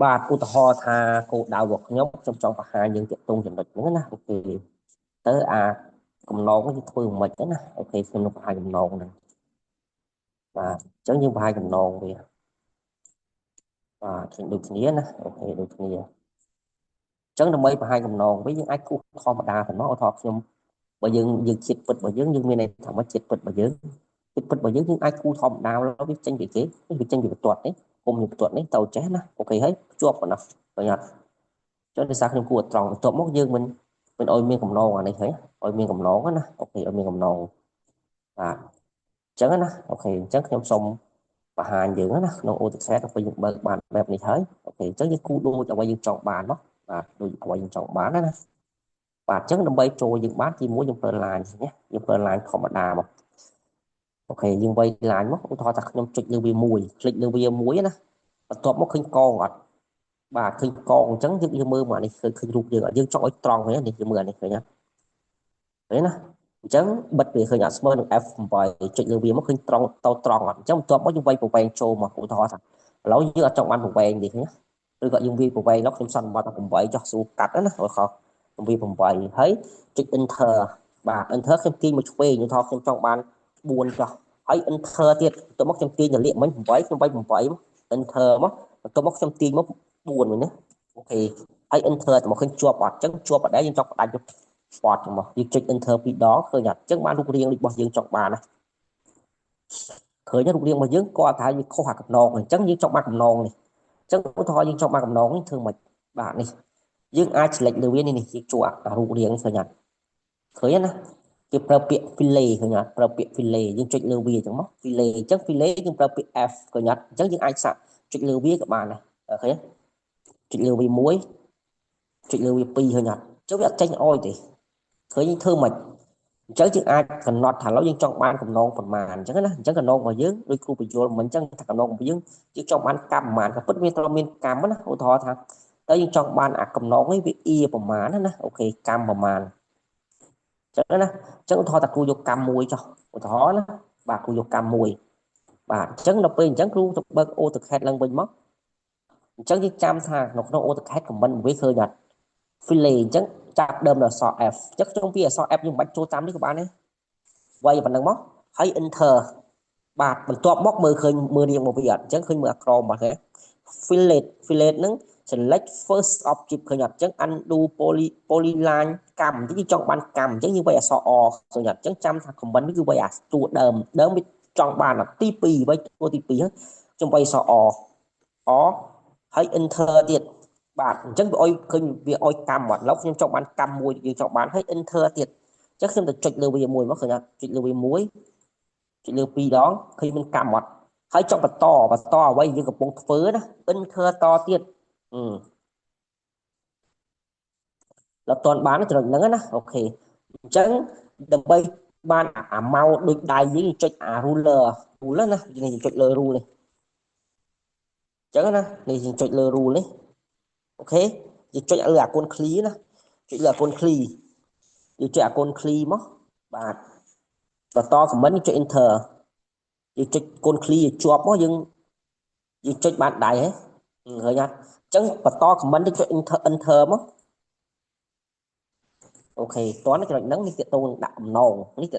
បាទឧទាហរណ៍ថាគោលដៅរបស់ខ្ញុំចង់បង្ហាញយើងទាក់ទងចំណុចហ្នឹងណាអូខេទៅអាកំណងយើងធ្វើមិនខ្មិចណាអូខេខ្ញុំនឹងបង្ហាញកំណងហ្នឹងបាទអញ្ចឹងយើងបង្ហាញកំណងវាបាទឃើញដូចគ្នាណាអូខេដូចគ្នាអញ្ចឹងដើម្បីបង្ហាញកំណងវិញយើងអាចគូសធម្មតាទៅមកឧទាហរណ៍ខ្ញុំបើយើងជាតិពិតរបស់យើងមានន័យថាមកជាតិពិតរបស់យើងជាតិពិតរបស់យើងអាចគូធម្មតាแล้วវាចេញពីគេវាចេញពីបន្ទាត់នេះគុំពីបន្ទាត់នេះទៅចេះណាអូខេហើយភ្ជាប់ប៉ុណ្ណោះប្រយ័ត្នចុះដោយសារខ្ញុំគួរត្រង់បន្ទាប់មកយើងមិនអោយមានកំណងអានេះហើយអោយមានកំណងណាអូខេអោយមានកំណងបាទអញ្ចឹងណាអូខេអញ្ចឹងខ្ញុំសូមបង្ហាញយើងណាក្នុង AutoCAD ទៅយើងបើកបានបែបនេះហើយអូខេអញ្ចឹងយើងគូដូចអ្វីយើងចង់បានមកបាទដូចអ្វីយើងចង់បានណាបាទអញ្ចឹងដើម្បីចូលយើងបានទីមួយយើងប្រើ line ណាយើងប្រើ line ធម្មតាមកអូខេយើងវាយ line មកឧទាហរណ៍ថាខ្ញុំចុចលើវាមួយคลิกលើវាមួយណាបន្ទាប់មកឃើញកងអត់បាទឃើញកងអញ្ចឹងយើងមើលមកនេះឃើញរូបយើងយើងចង់ឲ្យត្រង់ហ្នឹងនេះយើងមើលអានេះឃើញណាឃើញណាអញ្ចឹងបិទវាឃើញអត់ស្មើនឹង F8 ចុចលើវាមកឃើញត្រង់ទៅត្រង់អត់អញ្ចឹងបន្ទាប់មកយើងវាយប្រវែងចូលមកឧទាហរណ៍ថាឥឡូវយើងអត់ចង់បានប្រវែងនេះឃើញណាឬក៏យើងវាយប្រវែងនោះខ្ញុំសន្មតថា8ចុះស្រួលកាត់ណាខុសវា8ហើយចុច enter បាទ enter ខ្ញុំទាញមកឆ្វេងឧទាហរណ៍ខ្ញុំចង់បាន4ចុះហើយ enter ទៀតទៅមកខ្ញុំទាញទៅលាកមិញ8ខ្ញុំវាយ8 enter មកបន្ទាប់មកខ្ញុំទាញមក4វិញណាអូខេហើយ enter ទៅមកឃើញជាប់អត់អញ្ចឹងជាប់អត់ដែរយើងចង់ផ្ដាច់យកស្ពតមកយើងចុច enter ពីរដងឃើញអត់អញ្ចឹងបានរូបរាងរបស់យើងចង់បានណាឃើញរូបរាងរបស់យើងគាត់ថាយើងខុសអាកំណងអញ្ចឹងយើងចង់បានកំណងនេះអញ្ចឹងឧទាហរណ៍យើងចង់បានកំណងនេះធ្វើមិនបាទនេះយើងអាច select លើវានេះយើងជួអារូបរាងឃើញអត់ឃើញណាគេប្រើពាក្យ fillet ឃើញអត់ប្រើពាក្យ fillet យើងចុចលើវាអញ្ចឹងមក fillet អញ្ចឹង fillet យើងប្រើពាក្យ F ឃើញអត់អញ្ចឹងយើងអាចសាកចុចលើវាក៏បានដែរឃើញចុចលើវាមួយចុចលើវាពីរឃើញអត់អញ្ចឹងវាអត់ចេញអោយទេឃើញធ្វើមិនអញ្ចឹងយើងអាចកំណត់ថាឥឡូវយើងចង់បានកំណងប៉ុន្មានអញ្ចឹងណាអញ្ចឹងកំណងរបស់យើងដូចគ្រូបញ្យល់មិនអញ្ចឹងថាកំណងរបស់យើងចង់បានកម្មប៉ុន្មានក៏ពិតវាត្រូវមានកម្មណាឧទាហរណ៍ថាតើយើងចង់បានអាកំណងនេះវាអៀប្រមាណណាអូខេកម្មប្រមាណចឹងណាចឹងឧទាហរណ៍ថាគ្រូយកកម្មមួយចុះឧទាហរណ៍ណាបាទគ្រូយកកម្មមួយបាទអញ្ចឹងដល់ពេលអញ្ចឹងគ្រូទៅបើក AutoCAD ឡើងវិញមកអញ្ចឹងយើងចាំថានៅក្នុង AutoCAD comment វាឃើញអត់ fillet អញ្ចឹងចាប់ដើមដល់អក្សរ F អញ្ចឹងក្នុងវាអក្សរ F យើងមិនបាច់ចូលតាមនេះក៏បានដែរវាយប៉ុណ្ណឹងមកហើយ enter បាទបន្ទាប់មកមើលឃើញមើលរៀងមកវាអត់អញ្ចឹងឃើញមើលអាក្រមមកទេ fillet ហ្នឹង select first object ឃើញអត់អញ្ចឹង undo polyline កម្មអញ្ចឹងយើងចង់បានកម្មអញ្ចឹងយើងវាយអក្សរ O ឃើញអត់អញ្ចឹងចាំថា comment នេះគឺវាយអាតួដើមវាចង់បានទី2វាយតួទី2ហើយខ្ញុំវាយអក្សរ O ហើយ enter ទៀតបាទអញ្ចឹងវាអុយឃើញវាអុយកម្មអត់ឥឡូវខ្ញុំចង់បានកម្មមួយយើងចង់បានហើយ enter ទៀតអញ្ចឹងខ្ញុំទៅចុចលើវាមួយមកឃើញអត់ចុចលើវាមួយចុចលើពីរដងឃើញមានកម្មអត់ហើយចង់បន្តអ្វីយើងកំពុងធ្វើណា enter តទៀតដល់តន់បានចំណុចហ្នឹងណាអូខេអញ្ចឹងដើម្បីបានអាម៉ៅដូចដៃយើងចុចអា ruler ណាយើងចុចលើ rule នេះអញ្ចឹងណានេះយើងចុចលើ rule នេះអូខេយើងចុចលើអាកូន clear ណាចុចលើអាកូន clear យើងចុចអាកូន clear មកបាទបន្ត comment ចុច enter យើងចុចកូន clear ជាប់មកយើងចុចបានដៃហ្នឹងឃើញអត់អញ្ចឹងបន្ត comment ទៅចុច enter មកអូខេតោះចំណុចហ្នឹងនេះទាក់ទងនឹងដាក់កំណងនេះ